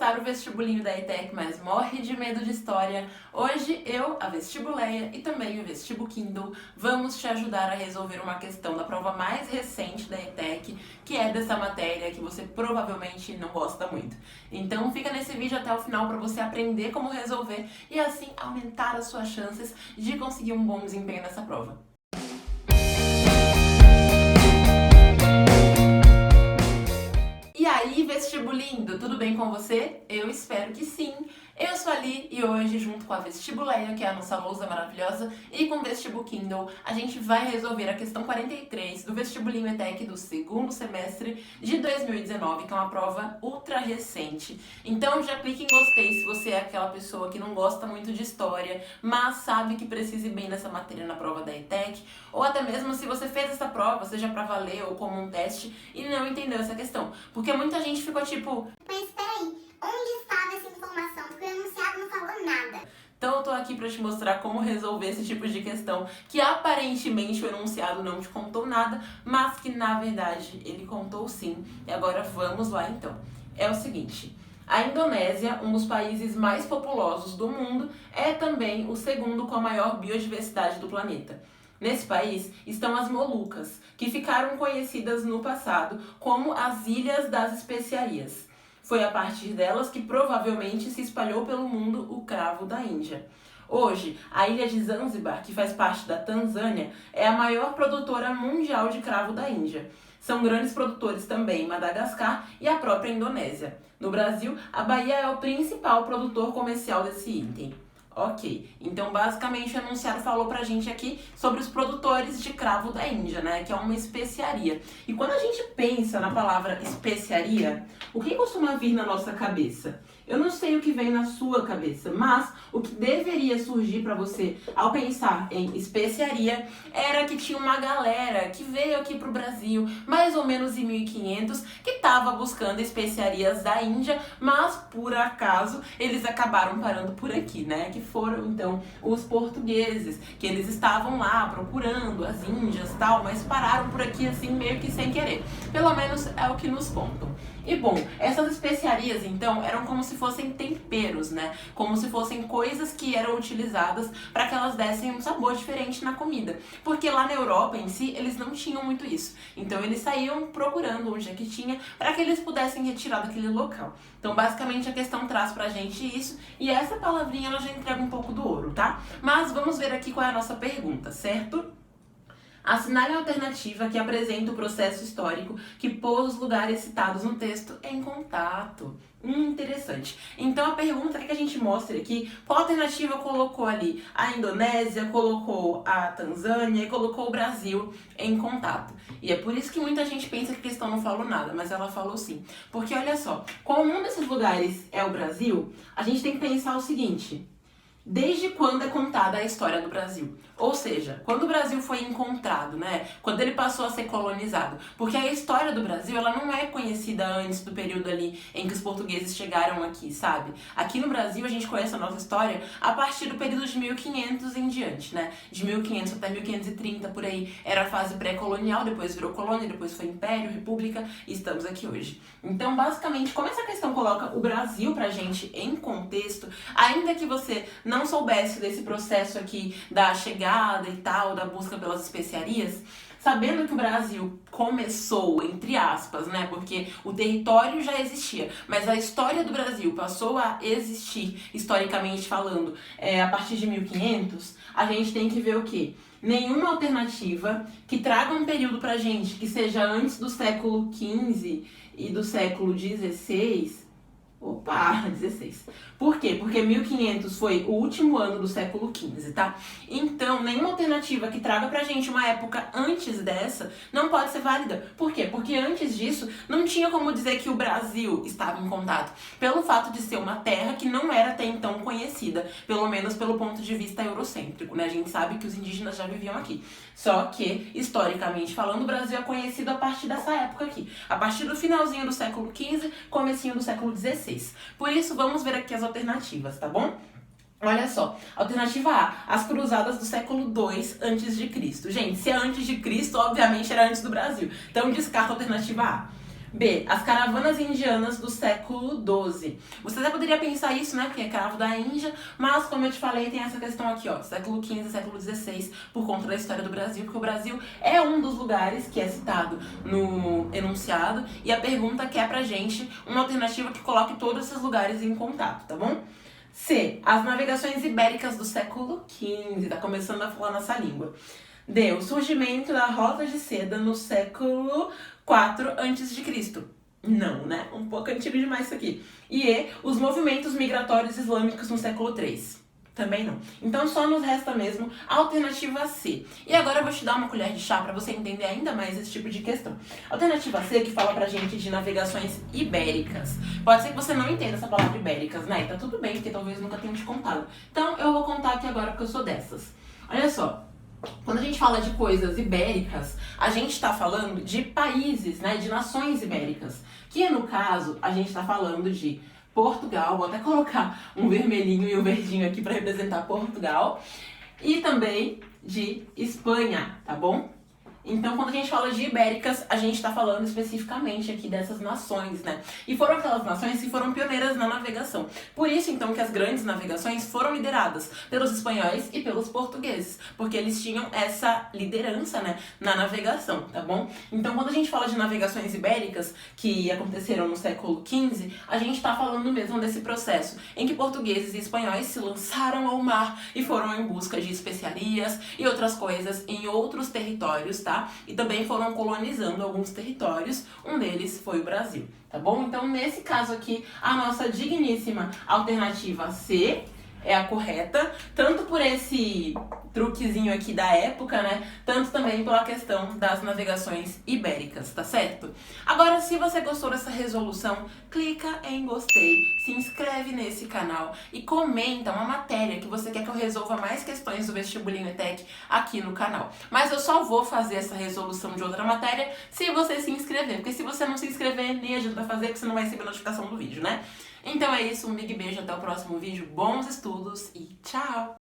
prestar o vestibulinho da ETEC, mas morre de medo de história, hoje eu, a Vestibuleia e também o Vestibu Kindle vamos te ajudar a resolver uma questão da prova mais recente da ETEC, que é dessa matéria que você provavelmente não gosta muito. Então fica nesse vídeo até o final para você aprender como resolver e assim aumentar as suas chances de conseguir um bom desempenho nessa prova. E aí, vestibulindo, tudo bem com você? Eu espero que sim! Eu sou a Li e hoje, junto com a Vestibuleia, que é a nossa lousa maravilhosa, e com o Vestibu Kindle, a gente vai resolver a questão 43 do Vestibulinho ETEC do segundo semestre de 2019, que é uma prova ultra recente. Então já clique em gostei se você é aquela pessoa que não gosta muito de história, mas sabe que precisa ir bem nessa matéria na prova da ETEC, ou até mesmo se você fez essa prova, seja pra valer ou como um teste, e não entendeu essa questão. Porque muita gente ficou tipo, mas peraí, onde estava essa informação? Porque o enunciado não falou nada. Então eu tô aqui pra te mostrar como resolver esse tipo de questão que aparentemente o enunciado não te contou nada, mas que na verdade ele contou sim. E agora vamos lá então. É o seguinte, a Indonésia, um dos países mais populosos do mundo, é também o segundo com a maior biodiversidade do planeta. Nesse país estão as Molucas, que ficaram conhecidas no passado como as Ilhas das Especiarias. Foi a partir delas que provavelmente se espalhou pelo mundo o cravo da Índia. Hoje, a ilha de Zanzibar, que faz parte da Tanzânia, é a maior produtora mundial de cravo da Índia. São grandes produtores também Madagascar e a própria Indonésia. No Brasil, a Bahia é o principal produtor comercial desse item. Ok, então basicamente o enunciado falou pra gente aqui sobre os produtores de cravo da Índia, né, que é uma especiaria. E quando a gente pensa na palavra especiaria, o que costuma vir na nossa cabeça? Eu não sei o que vem na sua cabeça, mas o que deveria surgir pra você ao pensar em especiaria era que tinha uma galera que veio aqui pro Brasil, mais ou menos em 1500, que estava buscando especiarias da Índia, mas por acaso eles acabaram parando por aqui, né? Que foram então os portugueses, que eles estavam lá procurando as Índias e tal, mas pararam por aqui assim meio que sem querer. Pelo menos é o que nos contam. E bom, essas especiarias então eram como se fossem temperos, né? Como se fossem coisas que eram utilizadas para que elas dessem um sabor diferente na comida. Porque lá na Europa em si eles não tinham muito isso. Então eles saíam procurando onde é que tinha para que eles pudessem retirar daquele local. Então basicamente a questão traz pra gente isso e essa palavrinha ela já entrega um pouco do ouro, tá? Mas vamos ver aqui qual é a nossa pergunta, certo? Assinale a alternativa que apresenta o processo histórico que pôs os lugares citados no texto em contato. Interessante. Então a pergunta é que a gente mostra aqui, qual alternativa colocou ali a Indonésia, colocou a Tanzânia e colocou o Brasil em contato. E é por isso que muita gente pensa que a questão não falou nada, mas ela falou sim. Porque olha só, como um desses lugares é o Brasil, a gente tem que pensar o seguinte: desde quando é contada a história do Brasil? Ou seja, quando o Brasil foi encontrado, né? Quando ele passou a ser colonizado. Porque a história do Brasil, ela não é conhecida antes do período ali em que os portugueses chegaram aqui, sabe? Aqui no Brasil a gente conhece a nossa história a partir do período de 1500 em diante, né? De 1500 até 1530, por aí, era a fase pré-colonial, depois virou colônia, depois foi império, república, e estamos aqui hoje. Então, basicamente, como essa questão coloca o Brasil pra gente em contexto, ainda que você não soubesse desse processo aqui da chegada e tal, da busca pelas especiarias, sabendo que o Brasil começou, entre aspas, né, porque o território já existia, mas a história do Brasil passou a existir, historicamente falando, a partir de 1500, a gente tem que ver o quê? Nenhuma alternativa que traga um período pra gente que seja antes do século XV e do século XVI. Opa, 16. Por quê? Porque 1500 foi o último ano do século XV, tá? Então, nenhuma alternativa que traga pra gente uma época antes dessa não pode ser válida. Por quê? Porque antes disso não tinha como dizer que o Brasil estava em contato, pelo fato de ser uma terra que não era até então conhecida, pelo menos pelo ponto de vista eurocêntrico, né? A gente sabe que os indígenas já viviam aqui. Só que, historicamente falando, o Brasil é conhecido a partir dessa época aqui. A partir do finalzinho do século XV, comecinho do século XVI. Por isso, vamos ver aqui as alternativas, tá bom? Olha só, alternativa A, as cruzadas do século II a.C. Gente, se é antes de Cristo, obviamente era antes do Brasil. Então descarta a alternativa A. B. As caravanas indianas do século XII. Você até poderia pensar isso, né? Porque é cravo da Índia, mas como eu te falei, tem essa questão aqui, ó, século XV, século XVI, por conta da história do Brasil, porque o Brasil é um dos lugares que é citado no enunciado, e a pergunta quer pra gente uma alternativa que coloque todos esses lugares em contato, tá bom? C. As navegações ibéricas do século XV, tá começando a falar nossa língua. D. O surgimento da Rota de Seda no século IV a.C. Não, né? Um pouco antigo demais isso aqui. E E. Os movimentos migratórios islâmicos no século III. Também não. Então só nos resta mesmo a alternativa C. E agora eu vou te dar uma colher de chá para você entender ainda mais esse tipo de questão. Alternativa C que fala pra gente de navegações ibéricas. Pode ser que você não entenda essa palavra ibéricas, né? Tá tudo bem, porque talvez nunca tenha te contado. Então eu vou contar aqui agora porque eu sou dessas. Olha só. Quando a gente fala de coisas ibéricas, a gente está falando de países, né, de nações ibéricas. Que no caso, a gente está falando de Portugal, vou até colocar um vermelhinho e um verdinho aqui para representar Portugal. E também de Espanha, tá bom? Então, quando a gente fala de ibéricas, a gente está falando especificamente aqui dessas nações, né? E foram aquelas nações que foram pioneiras na navegação. Por isso, então, que as grandes navegações foram lideradas pelos espanhóis e pelos portugueses, porque eles tinham essa liderança, né, na navegação, tá bom? Então, quando a gente fala de navegações ibéricas, que aconteceram no século XV, a gente está falando mesmo desse processo, em que portugueses e espanhóis se lançaram ao mar e foram em busca de especiarias e outras coisas em outros territórios, tá? E também foram colonizando alguns territórios, um deles foi o Brasil, tá bom? Então, nesse caso aqui, a nossa digníssima alternativa C é a correta, tanto por esse truquezinho aqui da época, né? Tanto também pela questão das navegações ibéricas, tá certo? Agora, se você gostou dessa resolução, clica em gostei, se inscreve nesse canal e comenta uma matéria que você quer que eu resolva mais questões do vestibulinho ETEC aqui no canal. Mas eu só vou fazer essa resolução de outra matéria se você se inscrever, porque se você não se inscrever, nem adianta fazer, porque você não vai receber notificação do vídeo, né? Então é isso, um big beijo, até o próximo vídeo, bons estudos e tchau!